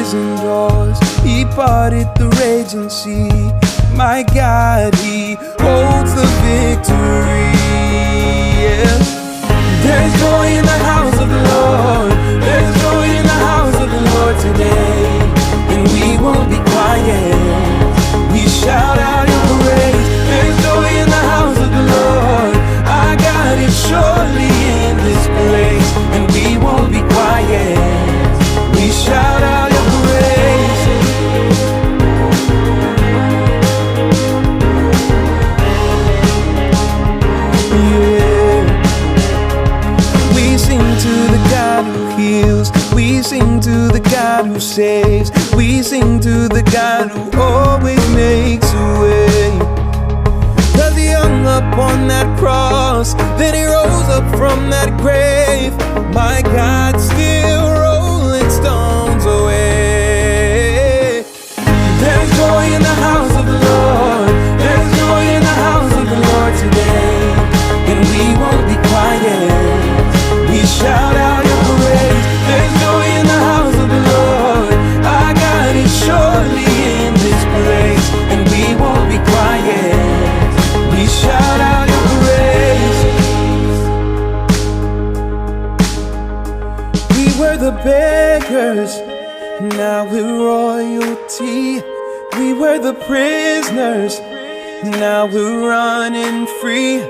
prison doors. He parted the raging sea. My God, He holds the victory. Yeah. There's joy in the house of the Lord. There's joy in the house of the Lord today. And we won't be quiet. We shout out your praise. There's joy in the house of the Lord. Our God is surely in this place. And we won't be quiet. We shout out your praise. Yeah. We sing to the God who heals. We sing to the God who saves. We sing to the God who always makes a way. 'Cause He hung up on that cross, then He rose up from that grave. My God, still rolling stones away. There's joy in the house of the Lord. There's joy in the house of the Lord today. And we won't be quiet. We shout out your praise. There's joy in the house of the Lord. Our God is surely in this place. And we won't be quiet. We shout out your praise. We were the beggars, now we're royalty. We were the prisoners, now we're running free.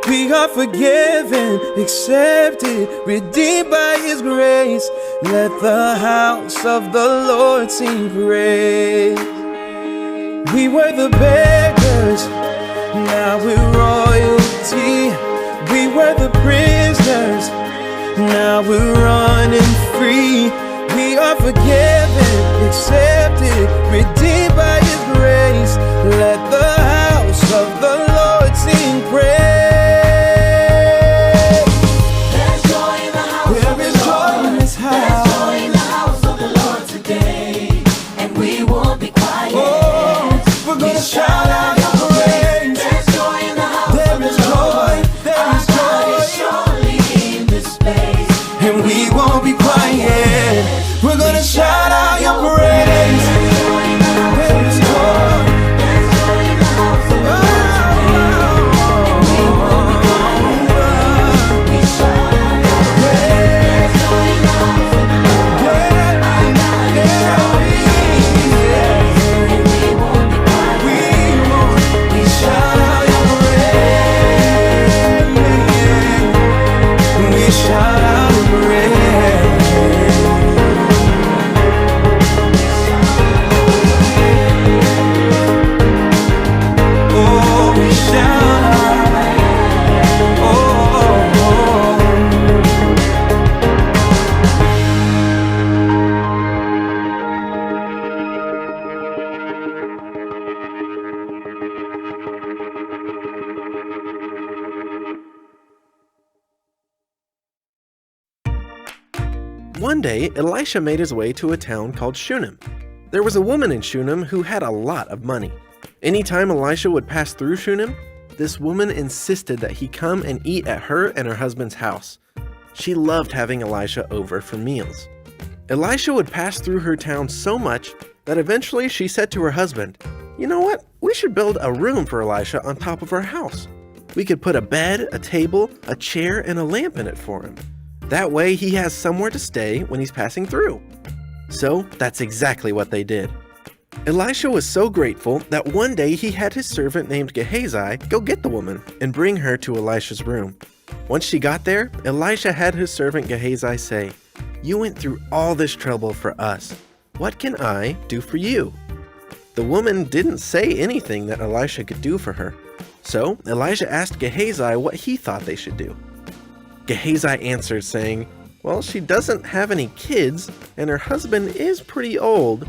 We are forgiven, accepted, redeemed by His grace. Let the house of the Lord sing praise. We were the beggars, now we're royalty. We were the prisoners, now we're running free. We are forgiven, accepted, redeemed by His grace. Let the house of the Lord sing praise. There's joy in the house of the Lord. There's joy in the house of the Lord today. And we won't be quiet. Oh, we're gonna shout out your praise. There's joy in the house There of the is joy, Lord. there Our is God joy. is surely in this place. And we won't be quiet. We're gonna shout out your praise. There's joy in the house There is joy. There's joy in the house of the Lord today. We won't be quiet. We shout out your praise. There's joy in the house of the Lord. Our God is surely in this place. And we won't be quiet. We shout out your praise. We shout out your praise. Oh, we shout out. Oh, oh, oh. One day, Elisha made his way to a town called Shunem. There was a woman in Shunem who had a lot of money. Anytime Elisha would pass through Shunem, this woman insisted that he come and eat at her and her husband's house. She loved having Elisha over for meals. Elisha would pass through her town so much that eventually she said to her husband, "You know what? We should build a room for Elisha on top of our house. We could put a bed, a table, a chair, and a lamp in it for him. That way he has somewhere to stay when he's passing through." So that's exactly what they did. Elisha was so grateful that one day he had his servant named Gehazi go get the woman and bring her to Elisha's room. Once she got there, Elisha had his servant Gehazi say, "You went through all this trouble for us. What can I do for you?" The woman didn't say anything that Elisha could do for her. So Elisha asked Gehazi what he thought they should do. Gehazi answered saying, "Well, she doesn't have any kids, and her husband is pretty old."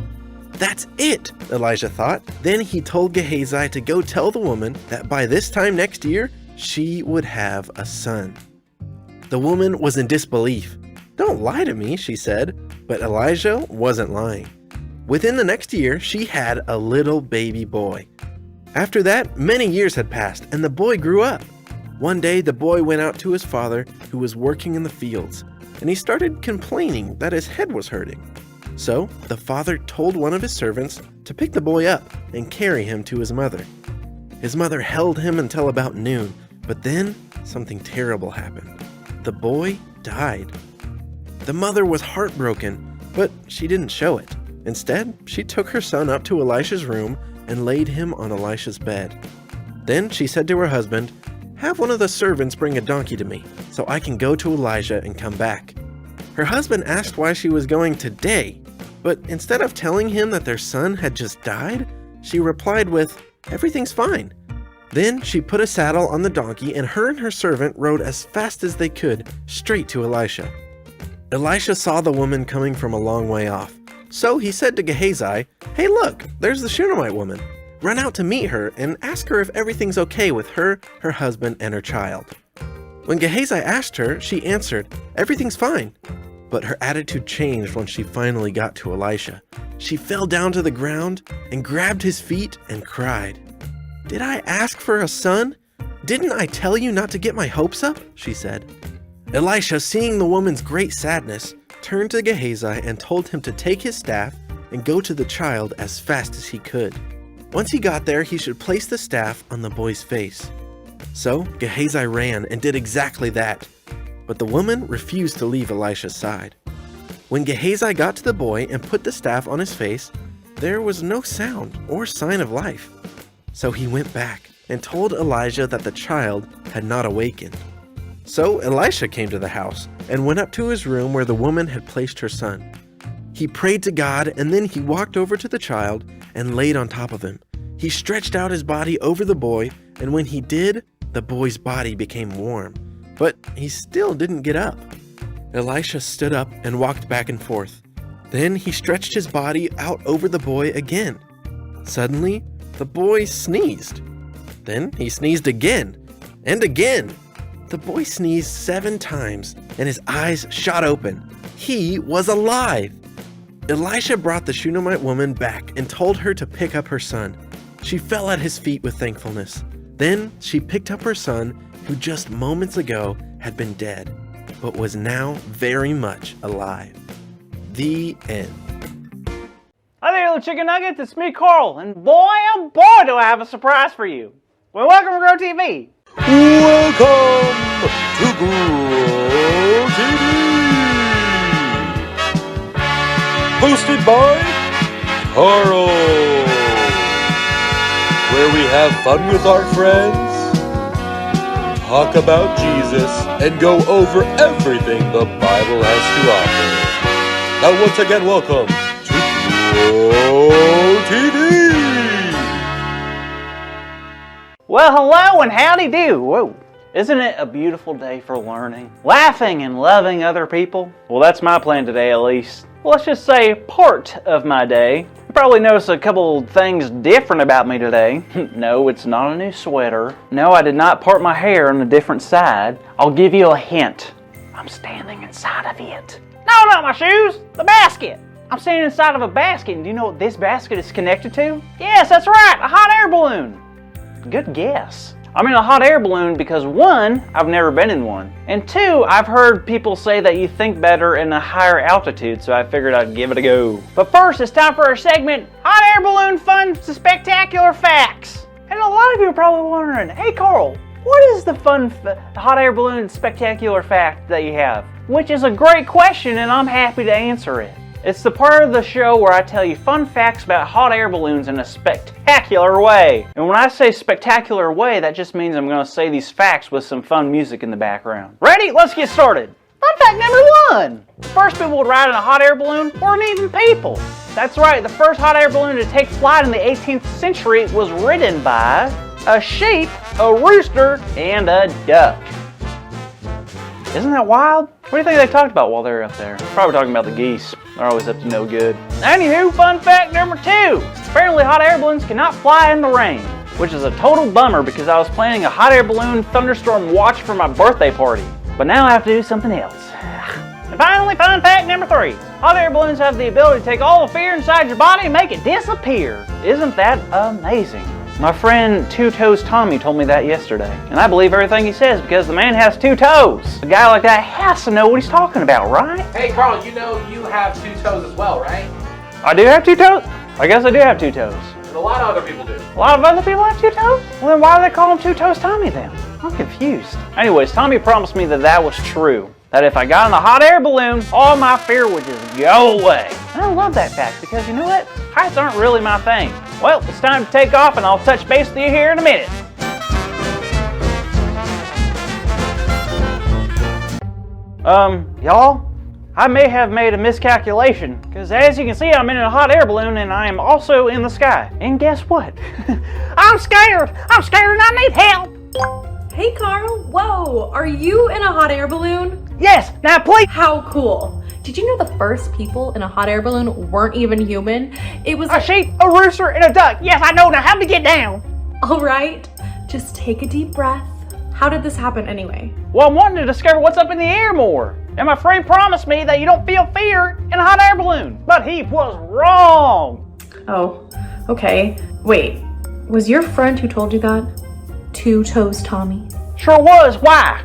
That's it, Elisha thought. Then he told Gehazi to go tell the woman that by this time next year, she would have a son. The woman was in disbelief. "Don't lie to me," she said, but Elisha wasn't lying. Within the next year, she had a little baby boy. After that, many years had passed, and the boy grew up. One day, the boy went out to his father, who was working in the fields, and he started complaining that his head was hurting. So the father told one of his servants to pick the boy up and carry him to his mother. His mother held him until about noon, but then something terrible happened. The boy died. The mother was heartbroken, but she didn't show it. Instead, she took her son up to Elisha's room and laid him on Elisha's bed. Then she said to her husband, "Have one of the servants bring a donkey to me, so I can go to Elijah and come back." Her husband asked why she was going today, but instead of telling him that their son had just died, she replied with, "Everything's fine." Then she put a saddle on the donkey, and her servant rode as fast as they could straight to Elisha. Elisha saw the woman coming from a long way off. So he said to Gehazi, "Hey look, there's the Shunammite woman. Run out to meet her and ask her if everything's okay with her husband, and her child." When Gehazi asked her, she answered, "Everything's fine." But her attitude changed when she finally got to Elisha. She fell down to the ground and grabbed his feet and cried. "Did I ask for a son? Didn't I tell you not to get my hopes up?" she said. Elisha, seeing the woman's great sadness, turned to Gehazi and told him to take his staff and go to the child as fast as he could. Once he got there, he should place the staff on the boy's face. So Gehazi ran and did exactly that. But the woman refused to leave Elisha's side. When Gehazi got to the boy and put the staff on his face, there was no sound or sign of life. So he went back and told Elijah that the child had not awakened. So Elisha came to the house and went up to his room where the woman had placed her son. He prayed to God, and then he walked over to the child and laid on top of him. He stretched out his body over the boy, and when he did, the boy's body became warm. But he still didn't get up. Elisha stood up and walked back and forth. Then he stretched his body out over the boy again. Suddenly, the boy sneezed. Then he sneezed again and again. The boy sneezed 7 times and his eyes shot open. He was alive. Elisha brought the Shunammite woman back and told her to pick up her son. She fell at his feet with thankfulness. Then she picked up her son, who just moments ago had been dead, but was now very much alive. The end. Hi there, little chicken nuggets. It's me, Carl, and boy, oh boy, do I have a surprise for you. Well, welcome to Grow TV. Welcome to Grow TV, hosted by Carl, where we have fun with our friends, talk about Jesus, and go over everything the Bible has to offer. Now, once again, welcome to Grow TV. Well, hello and howdy do. Whoa. Isn't it a beautiful day for learning, laughing, and loving other people? Well, that's my plan today, at least. Well, let's just say part of my day. You probably noticed a couple things different about me today. No, it's not a new sweater. No, I did not part my hair on a different side. I'll give you a hint. I'm standing inside of it. No, not my shoes. The basket. I'm standing inside of a basket, and do you know what this basket is connected to? Yes, that's right, a hot air balloon. Good guess. I'm in a hot air balloon because 1, I've never been in one, and 2, I've heard people say that you think better in a higher altitude, so I figured I'd give it a go. But first, it's time for our segment, Hot Air Balloon Fun Spectacular Facts. And a lot of you are probably wondering, hey Carl, what is the hot air balloon spectacular fact that you have? Which is a great question, and I'm happy to answer it. It's the part of the show where I tell you fun facts about hot air balloons in a spectacular way. And when I say spectacular way, that just means I'm going to say these facts with some fun music in the background. Ready? Let's get started. Fun fact number 1. The first people to ride in a hot air balloon weren't even people. That's right, the first hot air balloon to take flight in the 18th century was ridden by a sheep, a rooster, and a duck. Isn't that wild? What do you think they talked about while they were up there? Probably talking about the geese. They're always up to no good. Anywho, fun fact number 2. Apparently hot air balloons cannot fly in the rain, which is a total bummer because I was planning a hot air balloon thunderstorm watch for my birthday party. But now I have to do something else. And finally, fun fact number 3. Hot air balloons have the ability to take all the fear inside your body and make it disappear. Isn't that amazing? My friend Two Toes Tommy told me that yesterday, and I believe everything he says because the man has 2 toes. A guy like that has to know what he's talking about, right? Hey, Carl, you know you have 2 toes as well, right? I do have 2 toes? I guess I do have 2 toes. And a lot of other people do. A lot of other people have 2 toes? Well, then why do they call him Two Toes Tommy then? I'm confused. Anyways, Tommy promised me that was true. That if I got in a hot air balloon, all my fear would just go away. And I love that fact because you know what? Heights aren't really my thing. Well, it's time to take off and I'll touch base with you here in a minute. Y'all, I may have made a miscalculation because as you can see, I'm in a hot air balloon and I am also in the sky. And guess what? I'm scared. I'm scared and I need help. Hey Carl, whoa, are you in a hot air balloon? Yes, now please. How cool. Did you know the first people in a hot air balloon weren't even human? It was A sheep, a rooster, and a duck. Yes, I know now how to get down. all right. Just take a deep breath. How did this happen anyway? Well, I'm wanting to discover what's up in the air more. And my friend promised me that you don't feel fear in a hot air balloon. But he was wrong. Oh, okay. Wait, was your friend who told you that Two Toes Tommy? Sure was. Why?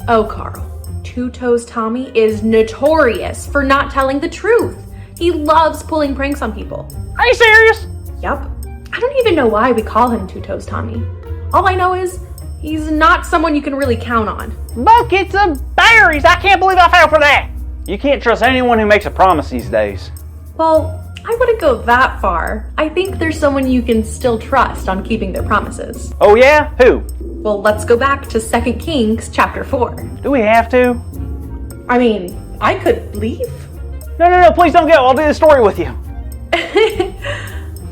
Oh, Carl. Two Toes Tommy is notorious for not telling the truth. He loves pulling pranks on people. Are you serious? Yup. I don't even know why we call him Two Toes Tommy. All I know is he's not someone you can really count on. Buckets of berries. I can't believe I fell for that. You can't trust anyone who makes a promise these days. Well, I wouldn't go that far. I think there's someone you can still trust on keeping their promises. Oh yeah? Who? Well, let's go back to 2 Kings chapter 4. Do we have to? I mean, I could leave. No, please don't go. I'll do the story with you.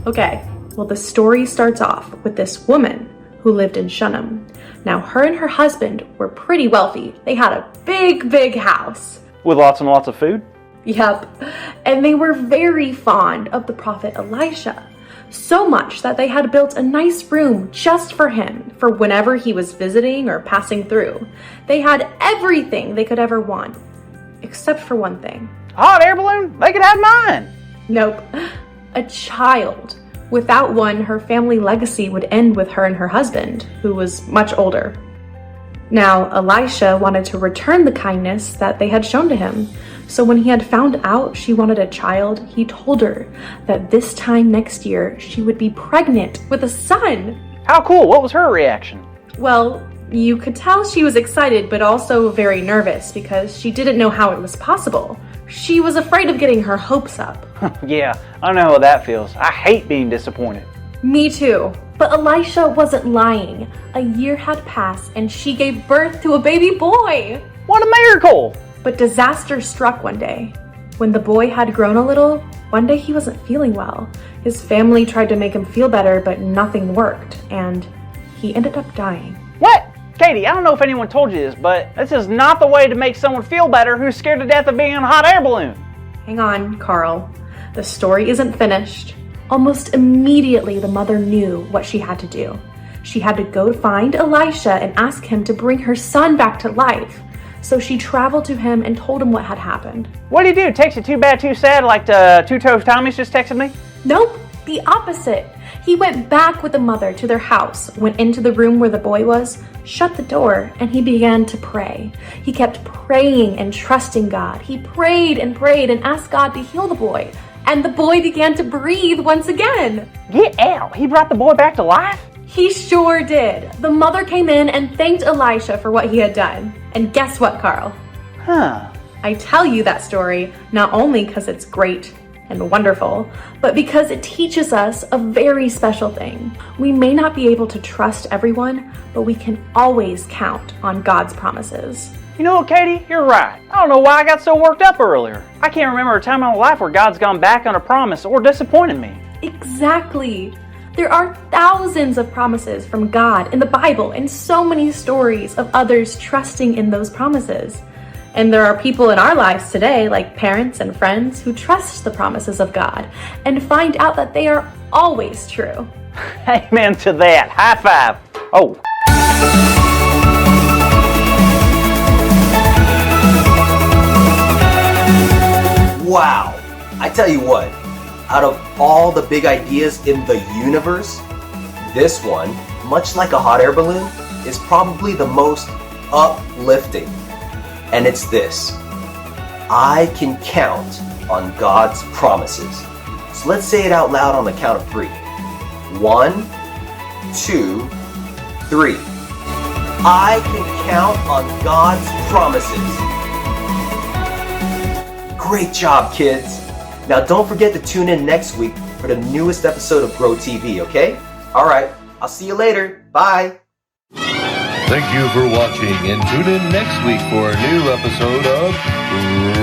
Okay, well, the story starts off with this woman who lived in Shunem. Now, her and her husband were pretty wealthy. They had a big house. With lots and lots of food? Yep, and they were very fond of the prophet Elisha. So much that they had built a nice room just for him for whenever he was visiting or passing through. They had everything they could ever want, except for one thing. A hot air balloon? They could have mine. Nope, a child. Without one, her family legacy would end with her and her husband, who was much older. Now, Elisha wanted to return the kindness that they had shown to him. So when he had found out she wanted a child, he told her that this time next year she would be pregnant with a son. How cool. What was her reaction? Well, you could tell she was excited but also very nervous because she didn't know how it was possible. She was afraid of getting her hopes up. Yeah, I know how that feels. I hate being disappointed. Me too. But Elisha wasn't lying. A year had passed and she gave birth to a baby boy. What a miracle! But disaster struck one day. When the boy had grown a little, one day he wasn't feeling well. His family tried to make him feel better, but nothing worked, and he ended up dying. What? Katie, I don't know if anyone told you this, but this is not the way to make someone feel better who's scared to death of being in a hot air balloon. Hang on, Carl. The story isn't finished. Almost immediately, the mother knew what she had to do. She had to go find Elisha and ask him to bring her son back to life. So she traveled to him and told him what had happened. What do you do? Takes you too bad, too sad, like the Two Toes Tommy's just texted me? Nope, the opposite. He went back with the mother to their house, went into the room where the boy was, shut the door, and he began to pray. He kept praying and trusting God. He prayed and asked God to heal the boy. And the boy began to breathe once again. Get out! He brought the boy back to life? He sure did. The mother came in and thanked Elisha for what he had done. And guess what, Carl? Huh. I tell you that story not only because it's great and wonderful, but because it teaches us a very special thing. We may not be able to trust everyone, but we can always count on God's promises. You know what, Katie? You're right. I don't know why I got so worked up earlier. I can't remember a time in my life where God's gone back on a promise or disappointed me. Exactly. There are thousands of promises from God in the Bible and so many stories of others trusting in those promises. And there are people in our lives today, like parents and friends, who trust the promises of God and find out that they are always true. Amen to that. High five. Oh. Wow, I tell you what, out of all the big ideas in the universe, This one, much like a hot air balloon, is probably the most uplifting. And it's this: I can count on God's promises. So let's say it out loud on the count of 3. 1, 2, 3. I can count on God's promises. Great job, kids. Now don't forget to tune in next week for the newest episode of Grow TV, okay? All right, I'll see you later. Bye. Thank you for watching, and tune in next week for a new episode of